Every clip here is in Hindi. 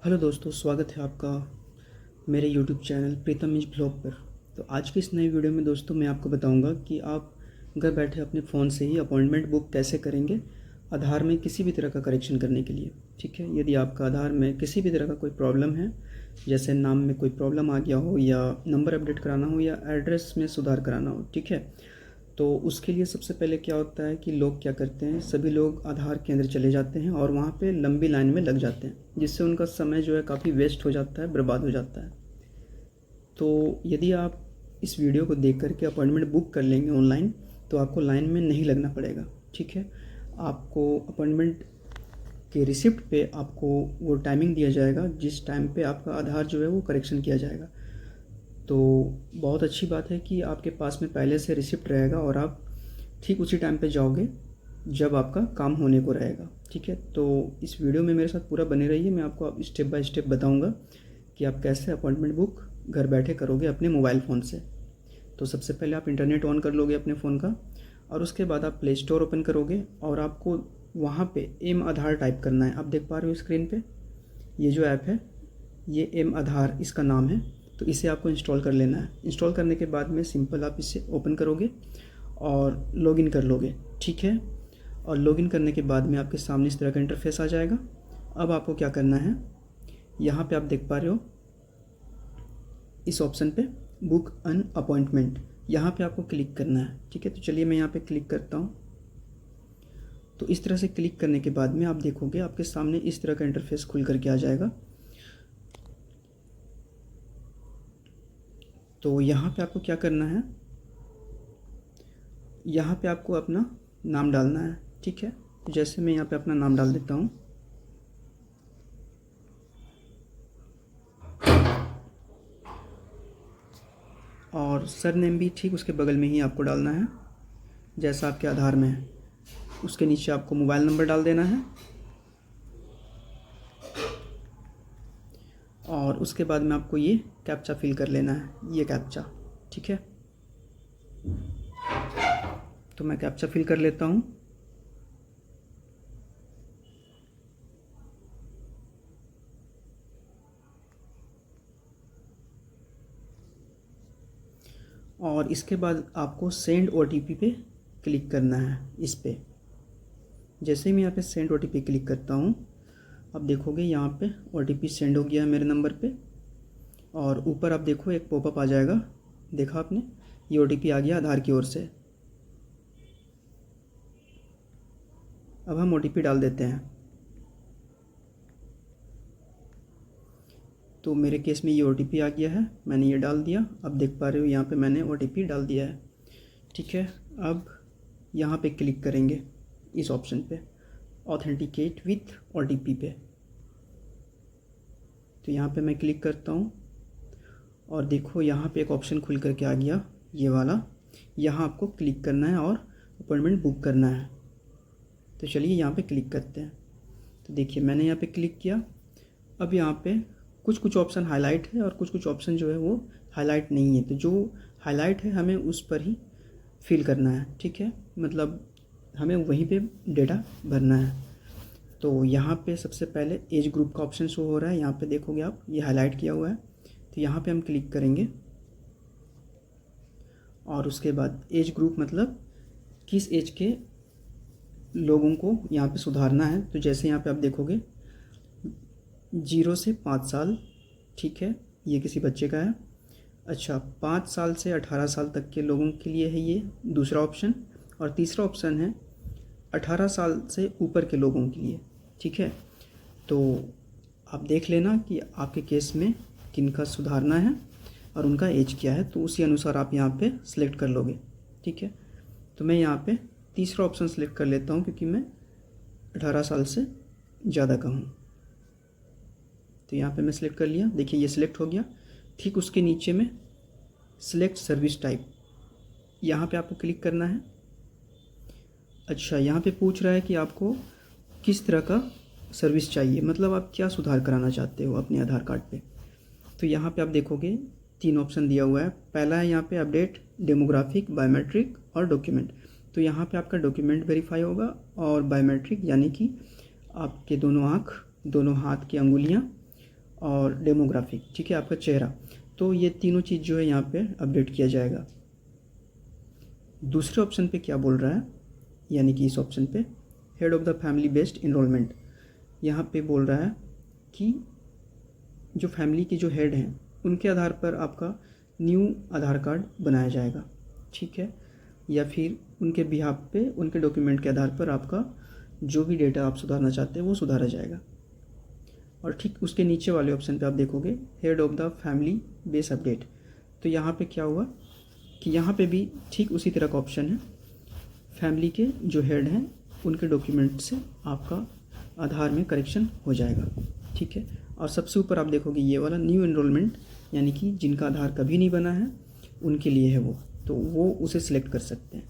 हेलो दोस्तों, स्वागत है आपका मेरे YouTube channel Pritam is blog पर। तो आज की इस नई वीडियो में दोस्तों मैं आपको बताऊंगा कि आप घर बैठे अपने फ़ोन से ही अपॉइंटमेंट बुक कैसे करेंगे आधार में किसी भी तरह का करेक्शन करने के लिए। ठीक है, यदि आपका आधार में किसी भी तरह का कोई प्रॉब्लम है, जैसे नाम में कोई प्रॉब्लम आ गया हो या नंबर अपडेट कराना हो या एड्रेस में सुधार कराना हो, ठीक है, तो उसके लिए सबसे पहले क्या होता है कि लोग क्या करते हैं, सभी लोग आधार केंद्र चले जाते हैं और वहाँ पे लंबी लाइन में लग जाते हैं, जिससे उनका समय जो है काफ़ी वेस्ट हो जाता है, बर्बाद हो जाता है। तो यदि आप इस वीडियो को देख करके अपॉइंटमेंट बुक कर लेंगे ऑनलाइन, तो आपको लाइन में नहीं लगना पड़ेगा। ठीक है, आपको अपॉइंटमेंट के रिसिप्ट पे आपको वो टाइमिंग दिया जाएगा जिस टाइम पे आपका आधार जो है वो करेक्शन किया जाएगा। तो बहुत अच्छी बात है कि आपके पास में पहले से रिसिप्ट रहेगा और आप ठीक उसी टाइम पे जाओगे जब आपका काम होने को रहेगा। ठीक है, तो इस वीडियो में मेरे साथ पूरा बने रहिए। मैं आपको अब स्टेप बाय स्टेप बताऊंगा कि आप कैसे अपॉइंटमेंट बुक घर बैठे करोगे अपने मोबाइल फ़ोन से। तो सबसे पहले आप इंटरनेट ऑन कर लोगे अपने फ़ोन का, और उसके बाद आप प्ले स्टोर ओपन करोगे और आपको वहाँ पे एम आधार टाइप करना है। आप देख पा रहे हो स्क्रीन पे, ये जो ऐप है ये एम आधार इसका नाम है। तो इसे आपको इंस्टॉल कर लेना है। इंस्टॉल करने के बाद में सिंपल आप इसे ओपन करोगे और लॉगिन कर लोगे। ठीक है, और लॉगिन करने के बाद में आपके सामने इस तरह का इंटरफेस आ जाएगा। अब आपको क्या करना है, यहाँ पे आप देख पा रहे हो इस ऑप्शन पे बुक अन अपॉइंटमेंट, यहाँ पे आपको क्लिक करना है। ठीक है, तो चलिए मैं यहाँ पे क्लिक करता हूँ। तो इस तरह से क्लिक करने के बाद में आप देखोगे आपके सामने इस तरह का इंटरफेस खुल करके आ जाएगा। तो यहाँ पे आपको क्या करना है, यहाँ पे आपको अपना नाम डालना है। ठीक है, तो जैसे मैं यहाँ पे अपना नाम डाल देता हूँ, और सरनेम भी ठीक उसके बगल में ही आपको डालना है जैसा आपके आधार में है। उसके नीचे आपको मोबाइल नंबर डाल देना है और उसके बाद में आपको ये कैप्चा फिल कर लेना है, ये कैप्चा। ठीक है, तो मैं कैप्चा फिल कर लेता हूँ। और इसके बाद आपको सेंड ओटीपी पे क्लिक करना है इस पे। जैसे ही मैं यहाँ पे सेंड ओटीपी क्लिक करता हूँ, अब देखोगे यहाँ पे ओटीपी सेंड हो गया है मेरे नंबर पे, और ऊपर आप देखो एक पॉपअप आ जाएगा, देखा आपने, ये ओटीपी आ गया आधार की ओर से। अब हम ओटीपी डाल देते हैं। तो मेरे केस में ये ओटीपी आ गया है, मैंने ये डाल दिया। अब देख पा रहे हो यहाँ पे मैंने ओटीपी डाल दिया है। ठीक है, अब यहाँ पे क्लिक करेंगे इस ऑप्शन पे ऑथेंटिकेट विथ ओटीपी पे। तो यहाँ पे मैं क्लिक करता हूँ और देखो यहाँ पे एक ऑप्शन खुल करके आ गया, ये वाला। यहाँ आपको क्लिक करना है और अपॉइंटमेंट बुक करना है। तो चलिए यहाँ पे क्लिक करते हैं। तो देखिए मैंने यहाँ पे क्लिक किया। अब यहाँ पे कुछ कुछ ऑप्शन हाईलाइट है और कुछ कुछ ऑप्शन जो है वो हाईलाइट नहीं है। तो जो हाईलाइट है हमें उस पर ही फिल करना है। ठीक है, मतलब हमें वहीं पे डेटा भरना है। तो यहाँ पे सबसे पहले एज ग्रुप का ऑप्शन शो हो रहा है, यहाँ पे देखोगे आप, ये हाईलाइट किया हुआ है। तो यहाँ पे हम क्लिक करेंगे और उसके बाद एज ग्रुप मतलब किस एज के लोगों को यहाँ पे सुधारना है। तो जैसे यहाँ पे आप देखोगे 0 से 5 साल, ठीक है, ये किसी बच्चे का है। अच्छा, 5 साल से 18 साल तक के लोगों के लिए है ये दूसरा ऑप्शन, और तीसरा ऑप्शन है 18 साल से ऊपर के लोगों के लिए। ठीक है, तो आप देख लेना कि आपके केस में किनका सुधारना है और उनका एज क्या है, तो उसी अनुसार आप यहाँ पे सिलेक्ट कर लोगे। ठीक है, तो मैं यहाँ पे तीसरा ऑप्शन सेलेक्ट कर लेता हूँ क्योंकि मैं 18 साल से ज़्यादा का हूँ। तो यहाँ पे मैं सिलेक्ट कर लिया, देखिए ये सिलेक्ट हो गया। ठीक उसके नीचे में सिलेक्ट सर्विस टाइप, यहाँ पे आपको क्लिक करना है। अच्छा, यहाँ पे पूछ रहा है कि आपको किस तरह का सर्विस चाहिए, मतलब आप क्या सुधार कराना चाहते हो अपने आधार कार्ड पे। तो यहाँ पे आप देखोगे 3 ऑप्शन दिया हुआ है। पहला है यहाँ पे अपडेट डेमोग्राफिक, बायोमेट्रिक और डॉक्यूमेंट। तो यहाँ पे आपका डॉक्यूमेंट वेरीफाई होगा और बायोमेट्रिक यानी कि आपके दोनों आँख, दोनों हाथ की अंगुलियाँ और डेमोग्राफिक, ठीक है, आपका चेहरा। तो ये तीनों चीज़ जो है यहाँ पे अपडेट किया जाएगा। दूसरे ऑप्शन पे क्या बोल रहा है, यानी कि इस ऑप्शन पे head of the family based enrolment, यहाँ पे बोल रहा है कि जो फैमिली के जो हेड हैं उनके आधार पर आपका न्यू आधार कार्ड बनाया जाएगा, ठीक है, या फिर उनके बिहाफ पे उनके डॉक्यूमेंट के आधार पर आपका जो भी डेटा आप सुधारना चाहते हैं वो सुधारा जाएगा। और ठीक उसके नीचे वाले ऑप्शन पे आप देखोगे head of the family base update. तो यहाँ पे क्या हुआ कि यहाँ पे भी ठीक उसी तरह का ऑप्शन है, फैमिली के जो हेड हैं उनके डॉक्यूमेंट से आपका आधार में करेक्शन हो जाएगा, ठीक है। और सबसे ऊपर आप देखोगे ये वाला न्यू एनरोलमेंट, यानी कि जिनका आधार कभी नहीं बना है उनके लिए है वो, तो वो उसे सिलेक्ट कर सकते हैं।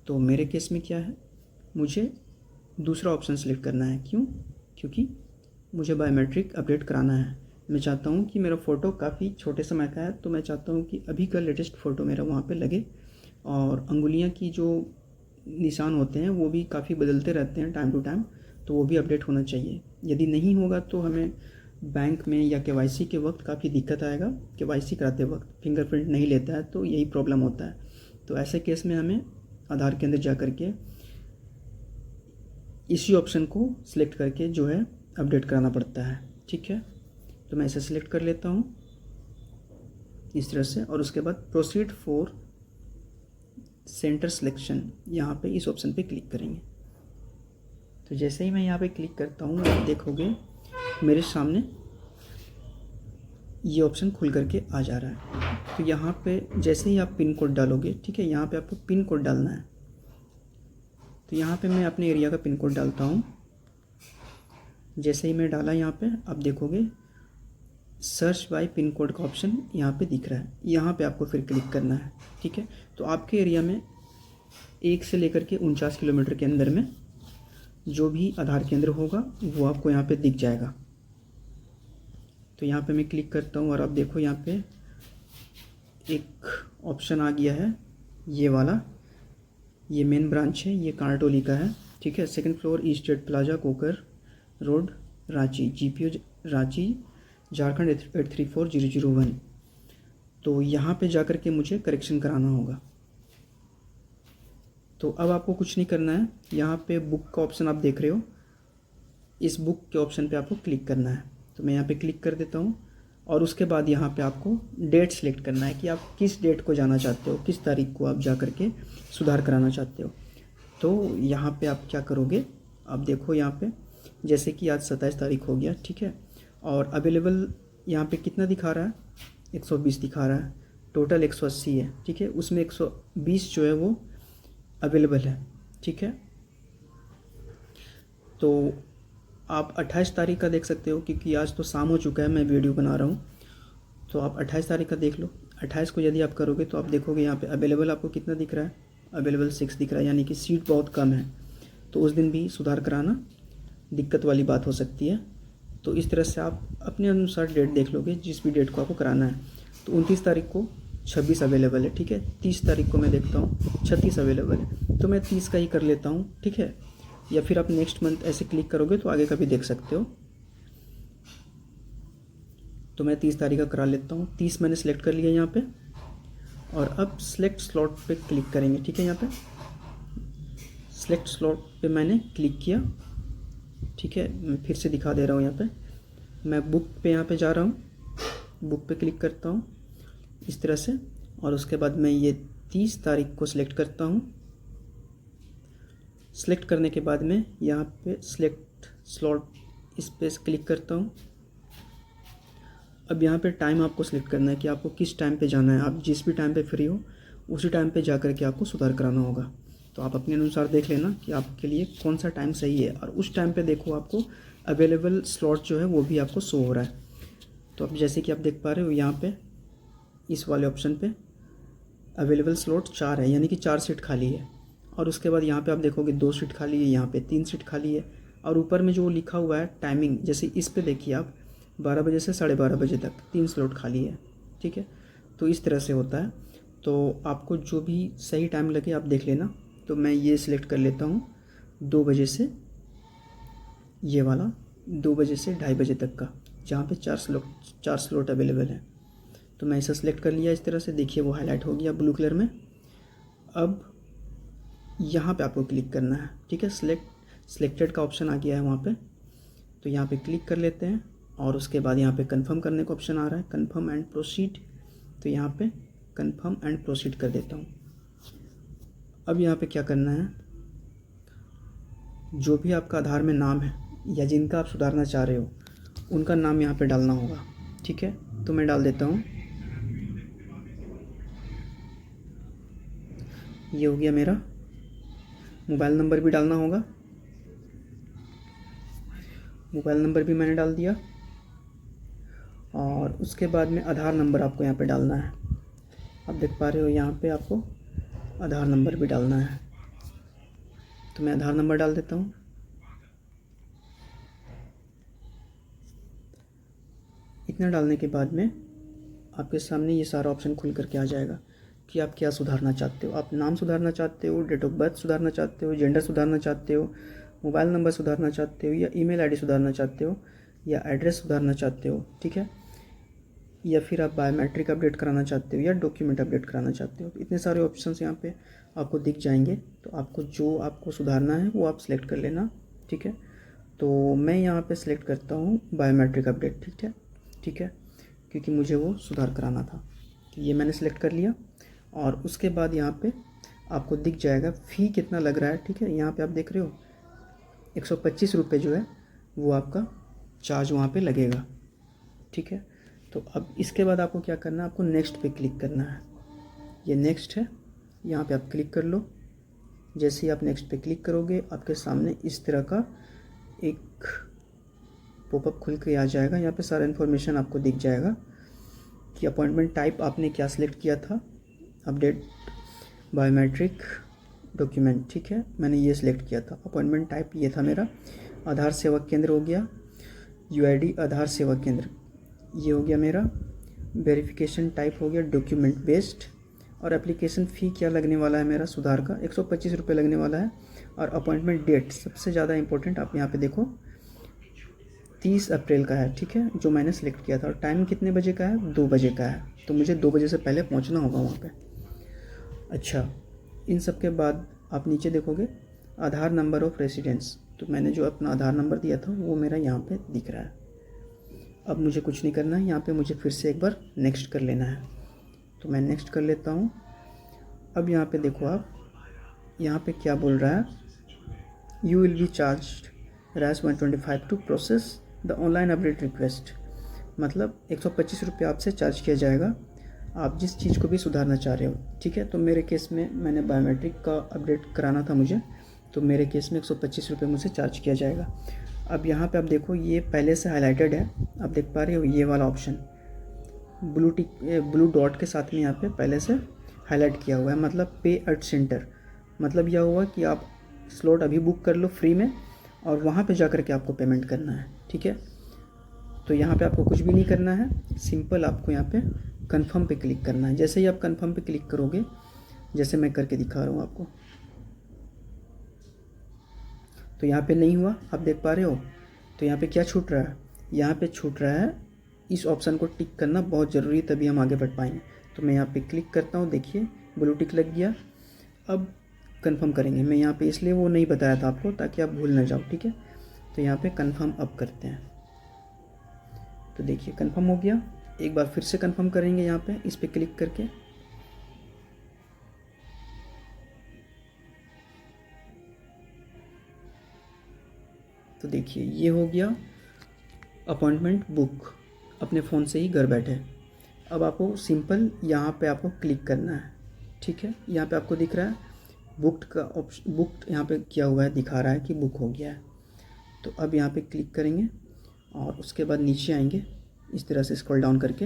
तो मेरे केस में क्या है, मुझे दूसरा ऑप्शन सेलेक्ट करना है। क्यों? क्योंकि मुझे बायोमेट्रिक अपडेट कराना है। मैं चाहता हूँ कि मेरा फ़ोटो काफ़ी छोटे समय का है, तो मैं चाहता हूँ कि अभी का लेटेस्ट फ़ोटो मेरा वहाँ पे लगे, और अंगुलियाँ की जो निशान होते हैं वो भी काफ़ी बदलते रहते हैं टाइम टू टाइम, तो वो भी अपडेट होना चाहिए। यदि नहीं होगा तो हमें बैंक में या केवाईसी के वक्त काफ़ी दिक्कत आएगा। केवाईसी कराते वक्त फिंगरप्रिंट नहीं लेता है, तो यही प्रॉब्लम होता है। तो ऐसे केस में हमें आधार के अंदर जा कर के इसी ऑप्शन को सिलेक्ट करके जो है अपडेट कराना पड़ता है, ठीक है। तो मैं इसे सिलेक्ट कर लेता हूँ इस तरह से, और उसके बाद प्रोसीड फॉर सेंटर सिलेक्शन, यहाँ पे इस ऑप्शन पे क्लिक करेंगे। तो जैसे ही मैं यहाँ पे क्लिक करता हूँ आप देखोगे मेरे सामने ये ऑप्शन खुल करके आ जा रहा है। तो यहाँ पे जैसे ही आप पिन कोड डालोगे, ठीक है, यहाँ पे आपको पिन कोड डालना है। तो यहाँ पे मैं अपने एरिया का पिन कोड डालता हूँ। जैसे ही मैं डाला यहाँ पे आप देखोगे सर्च बाय पिन कोड का ऑप्शन यहाँ पे दिख रहा है, यहाँ पे आपको फिर क्लिक करना है, ठीक है। तो आपके एरिया में 1 से लेकर के 49 किलोमीटर के अंदर में जो भी आधार केंद्र होगा वो आपको यहाँ पे दिख जाएगा। तो यहाँ पे मैं क्लिक करता हूँ और आप देखो यहाँ पे एक ऑप्शन आ गया है, ये वाला, ये मेन ब्रांच है, ये कानाटोली का है, ठीक है। 2nd floor east state plaza, Kokar road, Ranchi, GPO Ranchi, Jharkhand 834001। तो यहाँ पे जा कर के मुझे करेक्शन कराना होगा। तो अब आपको कुछ नहीं करना है, यहाँ पे बुक का ऑप्शन आप देख रहे हो, इस बुक के ऑप्शन पे आपको क्लिक करना है। तो मैं यहाँ पे क्लिक कर देता हूँ, और उसके बाद यहाँ पे आपको डेट सेलेक्ट करना है कि आप किस डेट को जाना चाहते हो, किस तारीख को आप जा कर के सुधार कराना चाहते हो। तो यहाँ पे आप क्या करोगे, आप देखो यहाँ पे जैसे कि आज 27 तारीख हो गया, ठीक है, और अवेलेबल यहाँ पे कितना दिखा रहा है, 120 दिखा रहा है, टोटल 180 है, ठीक है, उसमें 120 जो है वो अवेलेबल है, ठीक है। तो आप 28 तारीख का देख सकते हो, क्योंकि आज तो शाम हो चुका है, मैं वीडियो बना रहा हूँ, तो आप 28 तारीख का देख लो। 28 को यदि आप करोगे तो आप देखोगे यहाँ पे अवेलेबल आपको कितना दिख रहा है, अवेलेबल 6 दिख रहा है, यानी कि सीट बहुत कम है। तो उस दिन भी सुधार कराना दिक्कत वाली बात हो सकती है। तो इस तरह से आप अपने अनुसार डेट देख लोगे, जिस भी डेट को आपको कराना है। तो 29 तारीख को 26 अवेलेबल है, ठीक है। 30 तारीख को मैं देखता हूँ 36 अवेलेबल है, तो मैं 30 का ही कर लेता हूँ, ठीक है। या फिर आप नेक्स्ट मंथ ऐसे क्लिक करोगे तो आगे का भी देख सकते हो। तो मैं 30 तारीख का करा लेता हूँ। 30 मैंने सेलेक्ट कर लिया यहाँ पे, और अब सेलेक्ट स्लॉट पे क्लिक करेंगे, ठीक है। यहाँ पे सेलेक्ट स्लॉट पे मैंने क्लिक किया, ठीक है। मैं फिर से दिखा दे रहा हूँ, यहाँ पे मैं बुक पे यहाँ पे जा रहा हूँ, बुक पे क्लिक करता हूँ इस तरह से, और उसके बाद मैं ये 30 तारीख को सिलेक्ट करता हूँ। सेलेक्ट करने के बाद में यहाँ पे सेलेक्ट स्लॉट इस पे क्लिक करता हूँ। अब यहाँ पे टाइम आपको सेलेक्ट करना है कि आपको किस टाइम पे जाना है। आप जिस भी टाइम पे फ्री हो उसी टाइम पे जा कर के आपको सुधार कराना होगा। तो आप अपने अनुसार देख लेना कि आपके लिए कौन सा टाइम सही है, और उस टाइम पे देखो आपको अवेलेबल स्लॉट जो है वो भी आपको शो हो रहा है। तो अब जैसे कि आप देख पा रहे हो यहाँ पे इस वाले ऑप्शन पे अवेलेबल स्लॉट 4 है, यानी कि 4 सीट खाली है। और उसके बाद यहाँ पे आप देखोगे 2 सीट खाली है, यहाँ पे 3 सीट खाली है, और ऊपर में जो लिखा हुआ है टाइमिंग, जैसे इस पे देखिए आप 12 बजे से 12:30 बजे तक 3 स्लॉट खाली है, ठीक है। तो इस तरह से होता है। तो आपको जो भी सही टाइम लगे आप देख लेना। तो मैं ये सिलेक्ट कर लेता हूँ 2 बजे से, ये वाला 2 बजे से 2:30 बजे तक का, जहाँ पे चार स्लॉट अवेलेबल है। तो मैं इसे सेलेक्ट कर लिया इस तरह से, देखिए वो हाईलाइट हो गया ब्लू कलर में। अब यहाँ पे आपको क्लिक करना है, ठीक है। सिलेक्टेड का ऑप्शन आ गया है वहाँ पे, तो यहाँ पे क्लिक कर लेते हैं और उसके बाद यहाँ पे कंफर्म करने का ऑप्शन आ रहा है, कंफर्म एंड प्रोसीड। तो यहाँ पे कंफर्म एंड प्रोसीड कर देता हूँ। अब यहाँ पे क्या करना है, जो भी आपका आधार में नाम है या जिनका आप सुधारना चाह रहे हो उनका नाम यहाँ पे डालना होगा, ठीक है। तो मैं डाल देता हूँ, ये हो गया मेरा। मोबाइल नंबर भी डालना होगा, मोबाइल नंबर भी मैंने डाल दिया। और उसके बाद में आधार नंबर आपको यहाँ पे डालना है। आप देख पा रहे हो यहाँ पे आपको आधार नंबर भी डालना है। तो मैं आधार नंबर डाल देता हूँ। इतना डालने के बाद में आपके सामने ये सारा ऑप्शन खुल करके आ जाएगा कि आप क्या सुधारना चाहते हो। आप नाम सुधारना चाहते हो, डेट ऑफ बर्थ सुधारना चाहते हो, जेंडर सुधारना चाहते हो, मोबाइल नंबर सुधारना चाहते हो, या ईमेल आईडी सुधारना चाहते हो, या एड्रेस सुधारना चाहते हो, ठीक है। या फिर आप बायोमेट्रिक अपडेट कराना चाहते हो या डॉक्यूमेंट अपडेट कराना चाहते हो। तो इतने सारे ऑप्शंस यहाँ पे आपको दिख जाएंगे। तो आपको जो आपको सुधारना है वो आप सिलेक्ट कर लेना, ठीक है। तो मैं यहाँ पे सिलेक्ट करता हूँ बायोमेट्रिक अपडेट, ठीक है, क्योंकि मुझे वो सुधार कराना था। तो ये मैंने सेलेक्ट कर लिया और उसके बाद यहाँ पे आपको दिख जाएगा फ़ी कितना लग रहा है, ठीक है। यहाँ पे आप देख रहे हो 125 रुपये जो है वो आपका चार्ज वहाँ पे लगेगा, ठीक है। तो अब इसके बाद आपको क्या करना है, आपको नेक्स्ट पे क्लिक करना है। ये नेक्स्ट है, यहाँ पे आप क्लिक कर लो। जैसे ही आप नेक्स्ट पे क्लिक करोगे आपके सामने इस तरह का एक पॉपअप खुल के आ जाएगा। यहाँ पे सारा इन्फॉर्मेशन आपको दिख जाएगा कि अपॉइंटमेंट टाइप आपने क्या सिलेक्ट किया था, अपडेट बायोमेट्रिक डॉक्यूमेंट, ठीक है, मैंने ये सिलेक्ट किया था। अपॉइंटमेंट टाइप ये था मेरा, आधार सेवा केंद्र हो गया, यूआईडी आधार सेवा केंद्र ये हो गया मेरा, वेरिफिकेशन टाइप हो गया डॉक्यूमेंट बेस्ड, और एप्लीकेशन फ़ी क्या लगने वाला है मेरा सुधार का 125 रुपये लगने वाला है। और अपॉइंटमेंट डेट सबसे ज़्यादा इंपॉर्टेंट, आप यहाँ पे देखो 30 अप्रैल का है, ठीक है, जो मैंने सेलेक्ट किया था। और टाइम कितने बजे का है, 2 बजे का है। तो मुझे 2 बजे से पहले पहुँचना होगा वहाँ पे। अच्छा, इन सब के बाद आप नीचे देखोगे आधार नंबर ऑफ रेसिडेंस। तो मैंने जो अपना आधार नंबर दिया था वो मेरा यहाँ पे दिख रहा है। अब मुझे कुछ नहीं करना है, यहाँ पे मुझे फिर से एक बार नेक्स्ट कर लेना है। तो मैं नेक्स्ट कर लेता हूँ। अब यहाँ पे देखो आप, यहाँ पे क्या बोल रहा है, यू विल बी चार्ज्ड रैस 125 to process the online update request. मतलब 125 रुपये आपसे चार्ज किया जाएगा आप जिस चीज़ को भी सुधारना चाह रहे हो, ठीक है। तो मेरे केस में मैंने बायोमेट्रिक का अपडेट कराना था मुझे, तो मेरे केस में 125 रुपये मुझसे चार्ज किया जाएगा। अब यहाँ पे आप देखो ये पहले से हाईलाइटेड है, आप देख पा रहे हो ये वाला ऑप्शन ब्लू डॉट के साथ में यहाँ पे पहले से हाईलाइट किया हुआ है, मतलब पे एट सेंटर। मतलब यह हुआ कि आप स्लॉट अभी बुक कर लो फ्री में और वहाँ पे जा कर के आपको पेमेंट करना है, ठीक है। तो यहाँ पे आपको कुछ भी नहीं करना है, सिंपल आपको यहाँ पे कंफर्म पे क्लिक करना है। जैसे ही आप कंफर्म पे क्लिक करोगे, जैसे मैं करके दिखा रहा हूँ आपको, तो यहाँ पे नहीं हुआ, आप देख पा रहे हो। तो यहाँ पे क्या छूट रहा है, यहाँ पे छूट रहा है इस ऑप्शन को टिक करना बहुत ज़रूरी है, तभी हम आगे बढ़ पाएंगे। तो मैं यहाँ पे क्लिक करता हूँ, देखिए ब्लू टिक लग गया। अब कंफर्म करेंगे, मैं यहाँ पे इसलिए वो नहीं बताया था आपको ताकि आप भूल ना जाओ, ठीक है। तो यहाँ पे कंफर्म अब करते हैं। तो देखिए कंफर्म हो गया। एक बार फिर से कंफर्म करेंगे यहाँ पे इस पर क्लिक करके। तो देखिए ये हो गया अपॉइंटमेंट बुक अपने फ़ोन से ही घर बैठे। अब आपको सिंपल यहाँ पे आपको क्लिक करना है, ठीक है। यहाँ पे आपको दिख रहा है बुक्ड का ऑप्शन, बुक्ड यहाँ पे किया हुआ है, दिखा रहा है कि बुक हो गया है। तो अब यहाँ पे क्लिक करेंगे और उसके बाद नीचे आएंगे इस तरह से स्क्रॉल डाउन करके,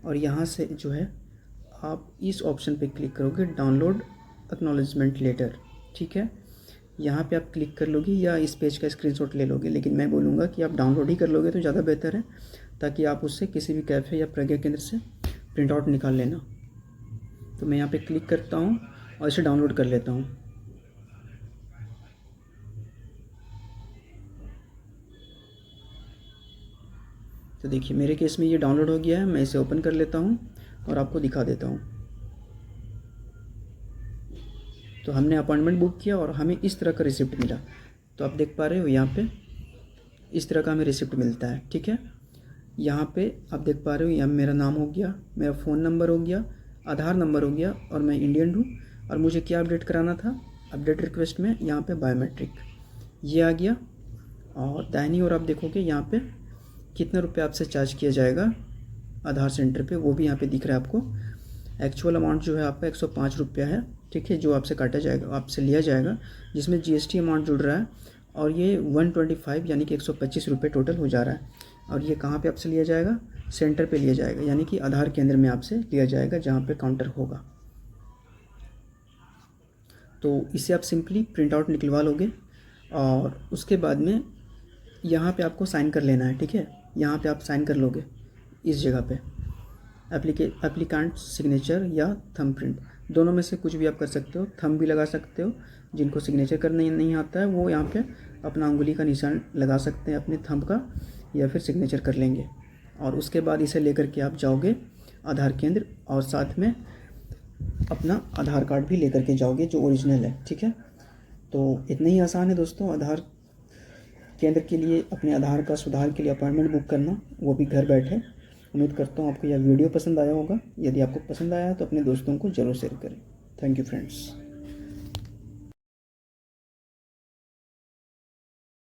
और यहाँ से जो है आप इस ऑप्शन पे क्लिक करोगे डाउनलोड एक्नॉलेजमेंट लेटर, ठीक है। यहाँ पे आप क्लिक कर लोगे या इस पेज का स्क्रीनशॉट ले लोगे, लेकिन मैं बोलूँगा कि आप डाउनलोड ही कर लोगे तो ज़्यादा बेहतर है, ताकि आप उससे किसी भी कैफ़े या प्रज्ञा केंद्र से प्रिंट आउट निकाल लेना। तो मैं यहाँ पे क्लिक करता हूँ और इसे डाउनलोड कर लेता हूँ। तो देखिए मेरे केस में ये डाउनलोड हो गया है, मैं इसे ओपन कर लेता हूँ और आपको दिखा देता हूँ। तो हमने अपॉइंटमेंट बुक किया और हमें इस तरह का रिसिप्ट मिला। तो आप देख पा रहे हो यहाँ पे इस तरह का हमें रिसिप्ट मिलता है, ठीक है। यहाँ पे आप देख पा रहे हो, यहाँ मेरा नाम हो गया, मेरा फ़ोन नंबर हो गया, आधार नंबर हो गया और मैं इंडियन हूँ। और मुझे क्या अपडेट कराना था, अपडेट रिक्वेस्ट में यहाँ पे बायोमेट्रिक ये आ गया। और दाहिनी ओर आप देखोगे यहाँ पे कितने रुपये आपसे चार्ज किया जाएगा आधार सेंटर पे, वो भी यहाँ पे दिख रहा है आपको। एक्चुअल अमाउंट जो है आपका 105 रुपया है, ठीक है, जो आपसे काटा जाएगा, आपसे लिया जाएगा, जिसमें जीएसटी अमाउंट जुड़ रहा है। और ये 125 यानी कि 125 रुपये टोटल हो जा रहा है। और ये कहाँ पे आपसे लिया जाएगा, सेंटर पे लिया जाएगा, यानी कि आधार केंद्र में आपसे लिया जाएगा जहाँ पे काउंटर होगा। तो इसे आप सिंपली प्रिंट आउट निकलवा लोगे और उसके बाद में यहाँ पे आपको साइन कर लेना है, ठीक है। यहाँ पे आप साइन कर लोगे इस जगह पे, एप्लीकेंट सिग्नेचर या थंब प्रिंट, दोनों में से कुछ भी आप कर सकते हो। थंब भी लगा सकते हो, जिनको सिग्नेचर करना नहीं आता है वो यहाँ पे अपना उंगली का निशान लगा सकते हैं अपने थंब का, या फिर सिग्नेचर कर लेंगे। और उसके बाद इसे लेकर के आप जाओगे आधार केंद्र और साथ में अपना आधार कार्ड भी लेकर के जाओगे जो ओरिजिनल है, ठीक है। तो इतना ही आसान है दोस्तों आधार केंद्र के लिए अपने आधार का सुधार के लिए अपॉइंटमेंट बुक करना, वो भी घर बैठे। उम्मीद करता हूँ आपको यह वीडियो पसंद आया होगा। यदि आपको पसंद आया तो अपने दोस्तों को ज़रूर शेयर करें। Thank you friends.